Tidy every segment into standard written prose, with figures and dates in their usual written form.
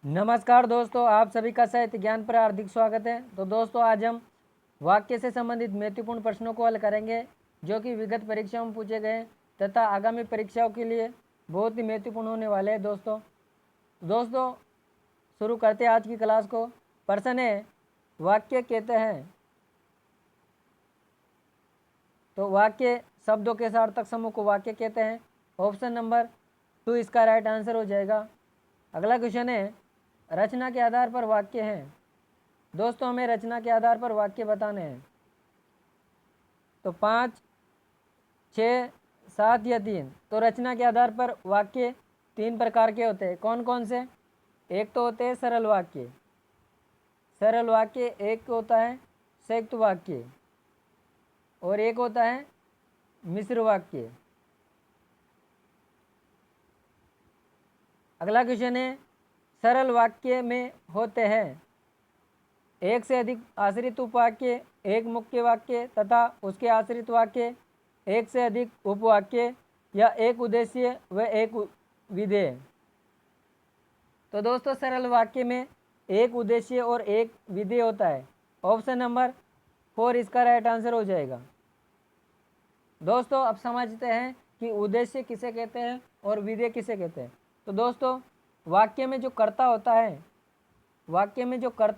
नमस्कार दोस्तों, आप सभी का साहित्य ज्ञान पर हार्दिक स्वागत है। तो दोस्तों, आज हम वाक्य से संबंधित महत्वपूर्ण प्रश्नों को हल करेंगे जो कि विगत परीक्षाओं में पूछे गए तथा आगामी परीक्षाओं के लिए बहुत ही महत्वपूर्ण होने वाले हैं। दोस्तों शुरू करते हैं आज की क्लास को। प्रश्न है, वाक्य कहते हैं तो वाक्य शब्दों के सार्थक समूह को वाक्य कहते हैं। ऑप्शन नंबर 2 इसका राइट आंसर हो जाएगा। अगला क्वेश्चन है, रचना के आधार पर वाक्य हैं। दोस्तों, हमें रचना के आधार पर वाक्य बताने हैं। तो 5, 6, 7 या 3। तो रचना के आधार पर वाक्य 3 प्रकार के होते हैं। कौन कौन से? एक तो होते हैं सरल वाक्य, एक होता है संयुक्त वाक्य और एक होता है मिश्र वाक्य। अगला क्वेश्चन है, सरल वाक्य में होते हैं एक से अधिक आश्रित उपवाक्य, एक मुख्य वाक्य तथा उसके आश्रित वाक्य, एक से अधिक उपवाक्य या एक उद्देश्य व एक विधेय। तो दोस्तों, सरल वाक्य में एक उद्देश्य और एक विधेय होता है। ऑप्शन नंबर 4 इसका राइट आंसर हो जाएगा। दोस्तों, अब समझते हैं कि उद्देश्य किसे कहते हैं और विधेय किसे कहते हैं। तो दोस्तों, वाक्य में जो कर्ता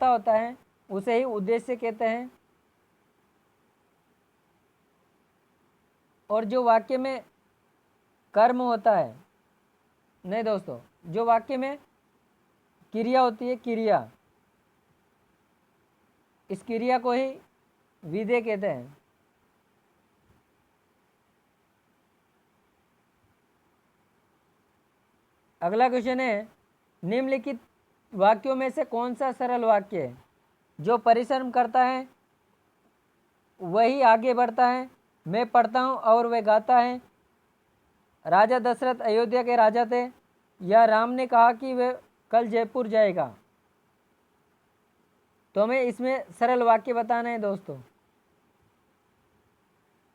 होता है उसे ही उद्देश्य कहते हैं, और जो वाक्य में कर्म होता है, नहीं दोस्तों, जो वाक्य में क्रिया होती है, इस क्रिया को ही विधेय कहते हैं। अगला क्वेश्चन है, निम्नलिखित वाक्यों में से कौन सा सरल वाक्य है? जो परिश्रम करता है वही आगे बढ़ता है, मैं पढ़ता हूँ और वह गाता है, राजा दशरथ अयोध्या के राजा थे, या राम ने कहा कि वह कल जयपुर जाएगा। तो हमें इसमें सरल वाक्य बताना है दोस्तों।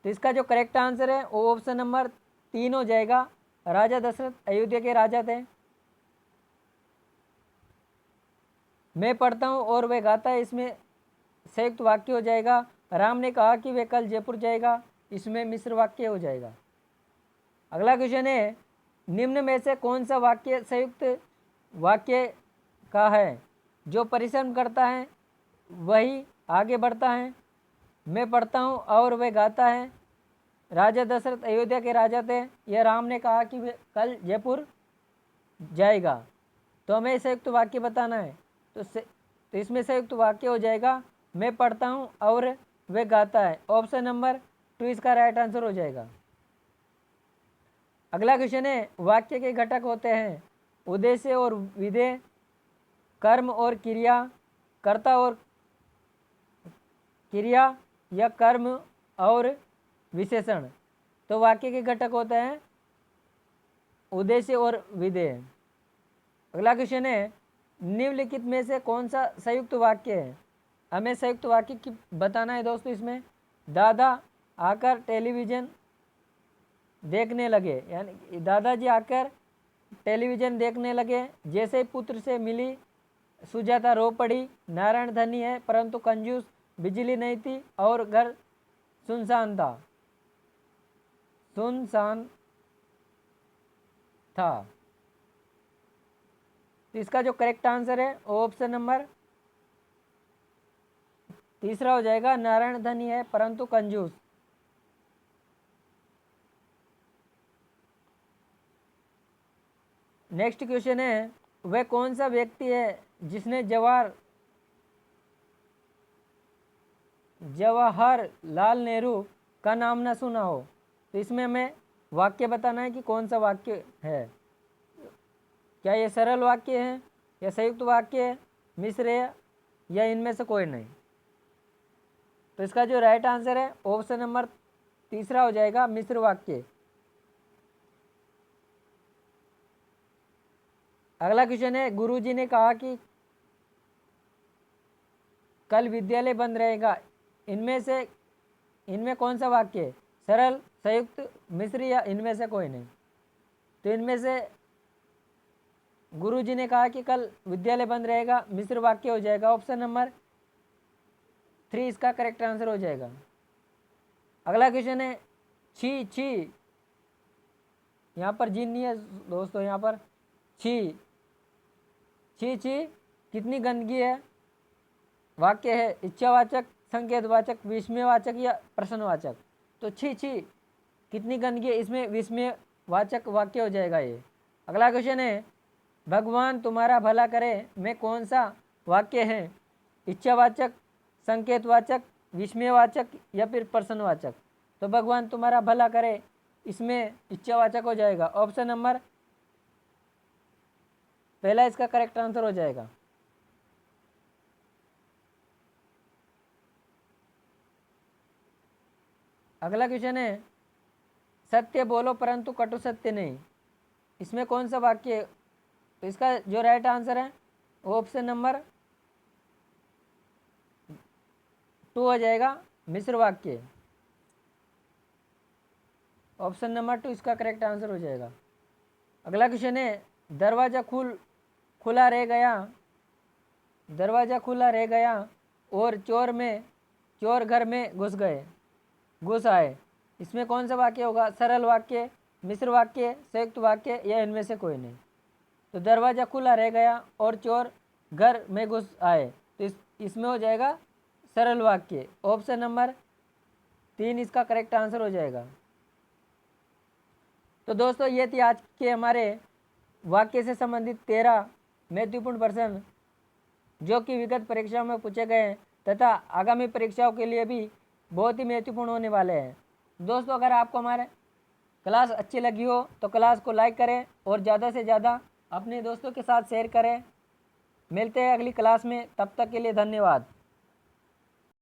तो इसका जो करेक्ट आंसर है वो ऑप्शन नंबर 3 हो जाएगा। राजा दशरथ अयोध्या के राजा थे, मैं पढ़ता हूँ और वह गाता है, इसमें संयुक्त वाक्य हो जाएगा। राम ने कहा कि वह कल जयपुर जाएगा, इसमें मिश्र वाक्य हो जाएगा। अगला क्वेश्चन है, निम्न में से कौन सा वाक्य संयुक्त वाक्य का है? जो परिश्रम करता है वही आगे बढ़ता है, मैं पढ़ता हूँ और वह गाता है, राजा दशरथ अयोध्या के राजा थे, यह राम ने कहा कि वह कल जयपुर जाएगा। तो हमें संयुक्त वाक्य बताना है। तो इसमें संयुक्त वाक्य हो जाएगा, मैं पढ़ता हूँ और वह गाता है। ऑप्शन नंबर 2 इसका राइट आंसर हो जाएगा। अगला क्वेश्चन है, वाक्य के घटक होते हैं उद्देश्य और विधेय, कर्म और क्रिया, कर्ता और क्रिया या कर्म और विशेषण। तो वाक्य के घटक होते हैं उद्देश्य और विधेय। अगला क्वेश्चन है, निम्नलिखित में से कौन सा संयुक्त वाक्य है? हमें संयुक्त वाक्य की बताना है दोस्तों। इसमें दादा आकर टेलीविज़न देखने लगे, यानी दादाजी आकर टेलीविज़न देखने लगे, जैसे ही पुत्र से मिली सुजाता रो पड़ी, नारायण धनी है परंतु कंजूस, बिजली नहीं थी और घर सुनसान था। तो इसका जो करेक्ट आंसर है वो ऑप्शन नंबर 3 हो जाएगा, नारायण धनी है परंतु कंजूस। नेक्स्ट क्वेश्चन है, वह कौन सा व्यक्ति है जिसने जवाहरलाल नेहरू का नाम न सुना हो? तो इसमें हमें वाक्य बताना है कि कौन सा वाक्य है। क्या ये सरल वाक्य है या संयुक्त वाक्य है, मिश्र है या इनमें से कोई नहीं? तो इसका जो राइट आंसर है ऑप्शन नंबर 3 हो जाएगा, मिश्र वाक्य। अगला क्वेश्चन है, गुरुजी ने कहा कि कल विद्यालय बंद रहेगा, इनमें कौन सा वाक्य है? सरल, संयुक्त, मिश्र या इनमें से कोई नहीं? तो इनमें से गुरुजी ने कहा कि कल विद्यालय बंद रहेगा, मिश्र वाक्य हो जाएगा। ऑप्शन नंबर 3 इसका करेक्ट आंसर हो जाएगा। अगला क्वेश्चन है छी छी, यहाँ पर जीन नहीं है दोस्तों, यहाँ पर छी छी छी कितनी गंदगी है। वाक्य है इच्छावाचक, संकेतवाचक, विस्मयवाचक या प्रश्नवाचक। तो छी छी कितनी गंदगी है, इसमें विस्मयवाचक वाक्य हो जाएगा ये। अगला क्वेश्चन है भगवान तुम्हारा भला करे में कौन सा वाक्य है, इच्छावाचक, संकेतवाचक, विस्मयवाचक या फिर प्रश्नवाचक। तो भगवान तुम्हारा भला करे इसमें इच्छावाचक हो जाएगा। ऑप्शन नंबर पहला इसका करेक्ट आंसर हो जाएगा। अगला क्वेश्चन है सत्य बोलो परंतु कटु सत्य नहीं, इसमें कौन सा वाक्य है। तो इसका जो राइट आंसर है वो ऑप्शन नंबर 2 हो जाएगा, मिश्र वाक्य। ऑप्शन नंबर 2 इसका करेक्ट आंसर हो जाएगा। अगला क्वेश्चन है दरवाजा खुला रह गया और चोर घर में घुस आए, इसमें कौन सा वाक्य होगा, सरल वाक्य, मिश्र वाक्य, संयुक्त वाक्य या इनमें से कोई नहीं। तो दरवाजा खुला रह गया और चोर घर में घुस आए, तो इसमें हो जाएगा सरल वाक्य। ऑप्शन नंबर 3 इसका करेक्ट आंसर हो जाएगा। तो दोस्तों ये थी आज के हमारे वाक्य से संबंधित 13 महत्वपूर्ण प्रश्न जो कि विगत परीक्षाओं में पूछे गए हैं तथा आगामी परीक्षाओं के लिए भी बहुत ही महत्वपूर्ण होने वाले हैं। दोस्तों अगर आपको हमारे क्लास अच्छी लगी हो तो क्लास को लाइक करें और ज़्यादा से ज़्यादा अपने दोस्तों के साथ शेयर करें। मिलते हैं अगली क्लास में, तब तक के लिए धन्यवाद।